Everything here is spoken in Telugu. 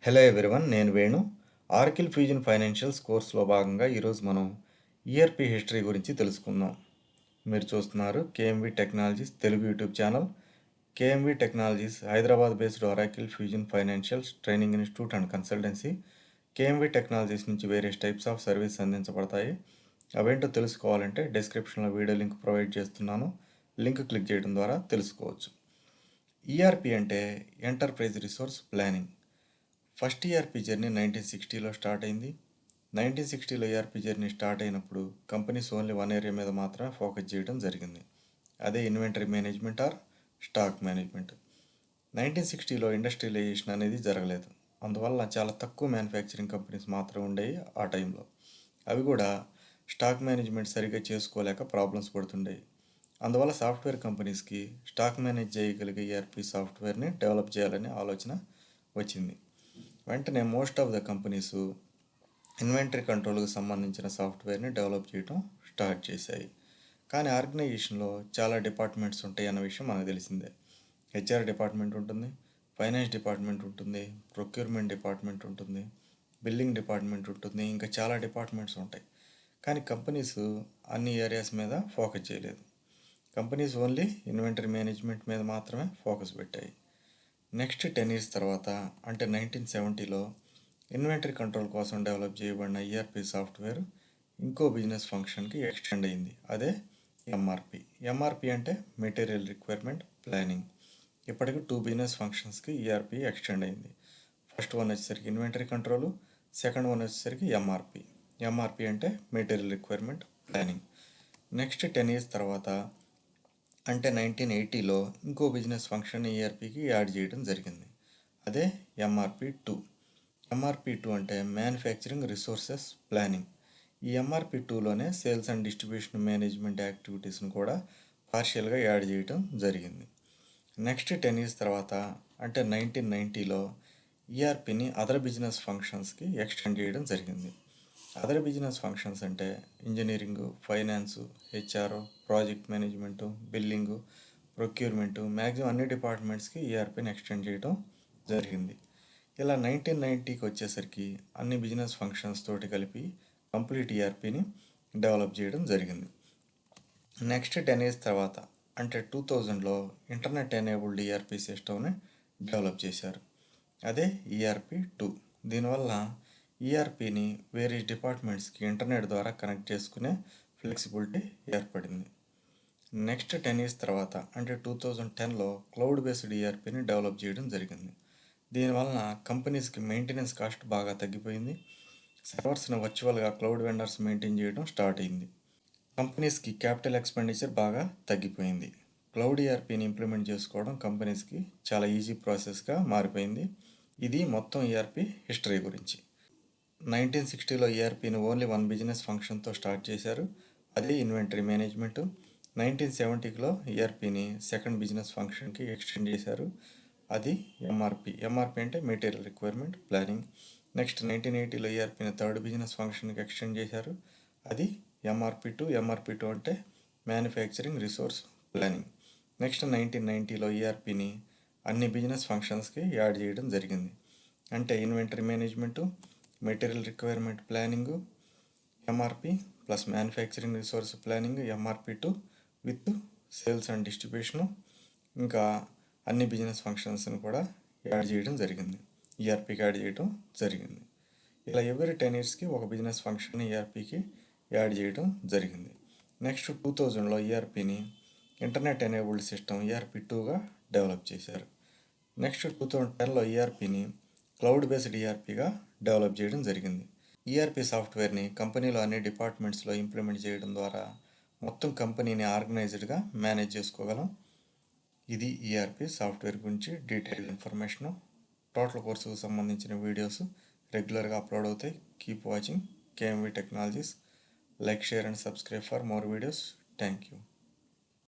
హలో ఎవ్రీవన్, నేను వేణు. ఆర్కిల్ ఫ్యూజన్ ఫైనాన్షియల్స్ కోర్సులో భాగంగా ఈరోజు మనం ఈఆర్పి హిస్టరీ గురించి తెలుసుకుందాం. మీరు చూస్తున్నారు KMV technologies Telugu YouTube channel. KMV technologies Hyderabad based Oracle fusion financials training institute and consultancy. KMV technologies నుంచి వేరియస్ టైప్స్ ఆఫ్ సర్వీస్ అందించబడతాయి. అవేంటో తెలుసుకోవాలంటే డిస్క్రిప్షన్లో వీడియో లింక్ ప్రొవైడ్ చేస్తున్నాను. లింక్ క్లిక్ చేయడం ద్వారా తెలుసుకోవచ్చు. ఈఆర్పి అంటే enterprise resource planning. First ERP journey 1960లో స్టార్ట్ అయింది. 1960లో ఈఆర్పి జర్నీ స్టార్ట్ అయినప్పుడు కంపెనీస్ ఓన్లీ వన్ ఏరియా మీద మాత్రమే ఫోకస్ చేయడం జరిగింది. అదే inventory management or stock management. 1960లో industrialisation అనేది జరగలేదు. అందువల్ల చాలా తక్కువ మ్యానుఫ్యాక్చరింగ్ కంపెనీస్ మాత్రమే ఉండేవి ఆ టైంలో. అవి కూడా స్టాక్ మేనేజ్మెంట్ సరిగ్గా చేసుకోలేక ప్రాబ్లమ్స్ పడుతుండేవి. అందువల్ల సాఫ్ట్వేర్ కంపెనీస్కి స్టాక్ మేనేజ్ చేయగలిగే ఈఆర్పి సాఫ్ట్వేర్ని డెవలప్ చేయాలనే ఆలోచన వచ్చింది. వెంటనే most of the companies inventory కంట్రోల్కి సంబంధించిన సాఫ్ట్వేర్ని డెవలప్ చేయడం స్టార్ట్ చేశాయి. కానీ ఆర్గనైజేషన్లో చాలా డిపార్ట్మెంట్స్ ఉంటాయి అన్న విషయం మనకు తెలిసిందే. హెచ్ఆర్ డిపార్ట్మెంట్ ఉంటుంది, ఫైనాన్స్ డిపార్ట్మెంట్ ఉంటుంది, ప్రొక్యూర్మెంట్ డిపార్ట్మెంట్ ఉంటుంది, బిల్లింగ్ డిపార్ట్మెంట్ ఉంటుంది, ఇంకా చాలా డిపార్ట్మెంట్స్ ఉంటాయి. కానీ కంపెనీస్ అన్ని ఏరియాస్ మీద ఫోకస్ చేయలేదు. కంపెనీస్ ఓన్లీ ఇన్వెంటరీ మేనేజ్మెంట్ మీద మాత్రమే ఫోకస్ పెట్టాయి. నెక్స్ట్ 10 years తర్వాత అంటే 1970లో ఇన్వెంటరీ కంట్రోల్ కోసం డెవలప్ చేయబడిన ఈఆర్పి సాఫ్ట్వేర్ ఇంకో బిజినెస్ ఫంక్షన్కి ఎక్స్టెండ్ అయింది. అదే ఎంఆర్పి. ఎంఆర్పి అంటే మెటీరియల్ రిక్వైర్మెంట్ ప్లానింగ్. ఇప్పటికి 2 బిజినెస్ ఫంక్షన్స్కి ఈఆర్పి ఎక్స్టెండ్ అయింది. ఫస్ట్ వన్ వచ్చేసరికి ఇన్వెంటరీ కంట్రోల్, సెకండ్ వన్ వచ్చేసరికి ఎంఆర్పి. ఎంఆర్పి అంటే material requirement planning. Next 10 years తర్వాత అంటే 1980లో ఇంకో బిజినెస్ ఫంక్షన్ ఈఆర్పికి యాడ్ చేయడం జరిగింది. అదే ఎంఆర్పి 2. ఎంఆర్పి 2 అంటే మ్యానుఫ్యాక్చరింగ్ రిసోర్సెస్ ప్లానింగ్. ఈ ఎంఆర్పి 2లోనే సేల్స్ అండ్ డిస్ట్రిబ్యూషన్ మేనేజ్మెంట్ యాక్టివిటీస్ని కూడా పార్షియల్గా యాడ్ చేయడం జరిగింది. నెక్స్ట్ 10 years తర్వాత అంటే 1990లో ఈఆర్పిని అదర్ బిజినెస్ ఫంక్షన్స్కి ఎక్స్టెండ్ చేయడం జరిగింది. అదర్ బిజినెస్ ఫంక్షన్స్ అంటే engineering, finance, HR, project management, billing, procurement, maximum అన్ని డిపార్ట్మెంట్స్కి ఈఆర్పిని ఎక్స్టెండ్ చేయడం జరిగింది. ఇలా 1990కి వచ్చేసరికి అన్ని బిజినెస్ ఫంక్షన్స్ తోటి కలిపి కంప్లీట్ ఈఆర్పిని డెవలప్ చేయడం జరిగింది. నెక్స్ట్ 10 years తర్వాత అంటే 2000లో ఇంటర్నెట్ ఎనేబుల్డ్ ఈఆర్పి సిస్టమ్ని డెవలప్ చేశారు. అదే ఈఆర్పి 2. దీనివల్ల ఈఆర్పిని వేరే డిపార్ట్మెంట్స్కి ఇంటర్నెట్ ద్వారా కనెక్ట్ చేసుకునే ఫ్లెక్సిబిలిటీ ఏర్పడింది. నెక్స్ట్ 10 years తర్వాత అంటే 2010లో క్లౌడ్ బేస్డ్ ఈఆర్పిని డెవలప్ చేయడం జరిగింది. దీనివలన కంపెనీస్కి మెయింటెనెన్స్ కాస్ట్ బాగా తగ్గిపోయింది. సర్వర్స్ని వర్చువల్గా క్లౌడ్ వెండర్స్ మెయింటైన్ చేయడం స్టార్ట్ అయింది. కంపెనీస్కి క్యాపిటల్ ఎక్స్పెండిచర్ బాగా తగ్గిపోయింది. క్లౌడ్ ఈఆర్పిని ఇంప్లిమెంట్ చేసుకోవడం కంపెనీస్కి చాలా ఈజీ ప్రాసెస్గా మారిపోయింది. ఇది మొత్తం ఈఆర్పి హిస్టరీ గురించి. 1960లో ఈఆర్పిని ఓన్లీ వన్ బిజినెస్ ఫంక్షన్తో స్టార్ట్ చేశారు. అదే ఇన్వెంటరీ మేనేజ్మెంట్. 1970లో ఈఆర్పిని సెకండ్ బిజినెస్ ఫంక్షన్కి ఎక్స్టెండ్ చేశారు. అది ఎంఆర్పి. ఎంఆర్పి అంటే మెటీరియల్ రిక్వైర్మెంట్ ప్లానింగ్. నెక్స్ట్ 1980లో ఈఆర్పిని థర్డ్ బిజినెస్ ఫంక్షన్కి ఎక్స్టెండ్ చేశారు. అది ఎంఆర్పి 2. ఎంఆర్పి 2 అంటే మ్యానుఫ్యాక్చరింగ్ రిసోర్స్ ప్లానింగ్. నెక్స్ట్ 1990లో ఈఆర్పిని అన్ని బిజినెస్ ఫంక్షన్స్కి యాడ్ చేయడం జరిగింది. అంటే inventory management, material requirement planning MRP plus manufacturing resource planning MRP 2 with sales and distribution, ఇంకా అన్ని బిజినెస్ ఫంక్షన్స్ని కూడా యాడ్ చేయడం జరిగింది. ఈఆర్పికి యాడ్ చేయడం జరిగింది. ఇలా ఎవ్రీ 10 yearsకి ఒక బిజినెస్ ఫంక్షన్ ఈఆర్పికి యాడ్ చేయడం జరిగింది. నెక్స్ట్ 2000లో ఈఆర్పిని ఇంటర్నెట్ ఎనేబుల్డ్ సిస్టమ్ ఈఆర్పి 2గా డెవలప్ చేశారు. నెక్స్ట్ 2010లో ఈఆర్పిని క్లౌడ్ బేస్డ్ ఈఆర్పిగా డెవలప్ చేయడం జరిగింది. ఈఆర్పి సాఫ్ట్వేర్ని కంపెనీలో అన్ని డిపార్ట్మెంట్స్లో ఇంప్లిమెంట్ చేయడం ద్వారా మొత్తం కంపెనీని ఆర్గనైజ్డ్గా మేనేజ్ చేసుకోగలం. ఇది ఈఆర్పి సాఫ్ట్వేర్ గురించి డీటెయిల్డ్ ఇన్ఫర్మేషను. టోటల్ కోర్సుకు సంబంధించిన వీడియోస్ రెగ్యులర్గా అప్లోడ్ అవుతాయి. Keep watching KMV technologies. Like, share and subscribe for more videos. Thank you.